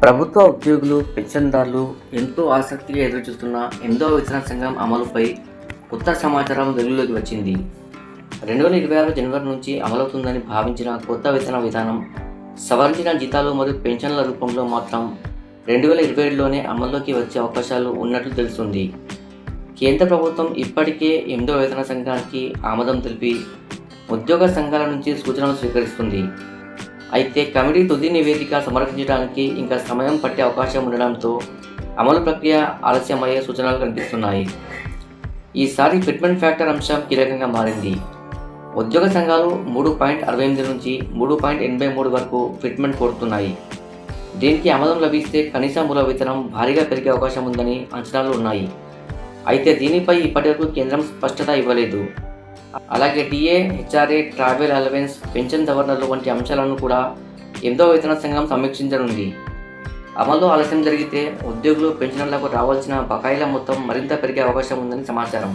ప్రభుత్వ ఉద్యోగులు, పెన్షన్దారులు ఎంతో ఆసక్తిగా ఎదురుచూస్తున్న 8వ వేతన సంఘం అమలుపై కొత్త సమాచారం వెలుగులోకి వచ్చింది. 2026 జనవరి నుంచి అమలవుతుందని భావించిన కొత్త వేతన విధానం సవరించిన జీతాలు మరియు పెన్షన్ల రూపంలో మాత్రం 2027లోనే అమల్లోకి వచ్చే అవకాశాలు ఉన్నట్లు తెలుస్తుంది. కేంద్ర ప్రభుత్వం ఇప్పటికే 8వ వేతన సంఘానికి ఆమోదం తెలిపి ఉద్యోగ సంఘాల నుంచి సూచనలు స్వీకరిస్తుంది. అయితే కమిటీ తుది నివేదిక సమర్పించడానికి ఇంకా సమయం పట్టే అవకాశం ఉండడంతో అమలు ప్రక్రియ ఆలస్యమయ్యే సూచనలు కనిపిస్తున్నాయి. ఈసారి ఫిట్మెంట్ ఫ్యాక్టర్ అంశం కీలకంగా మారింది. ఉద్యోగ సంఘాలు 3.68 నుంచి 3.83 వరకు ఫిట్మెంట్ కోరుతున్నాయి. దీనికి ఆమోదం లభిస్తే కనీస మూల వేతనం భారీగా పెరిగే అవకాశం ఉందని అంచనాలు ఉన్నాయి. అయితే దీనిపై ఇప్పటివరకు కేంద్రం స్పష్టత ఇవ్వలేదు. అలాగే DA, HRA, travel allowance, pension సవరణలు వంటి అంశాలను కూడా 8వ వేతన సంఘం సమీక్షించనుంది. అమల్లో ఆలస్యం జరిగితే ఉద్యోగులు, పెన్షనర్లకు రావాల్సిన బకాయిల మొత్తం మరింత పెరిగే అవకాశం ఉందని సమాచారం.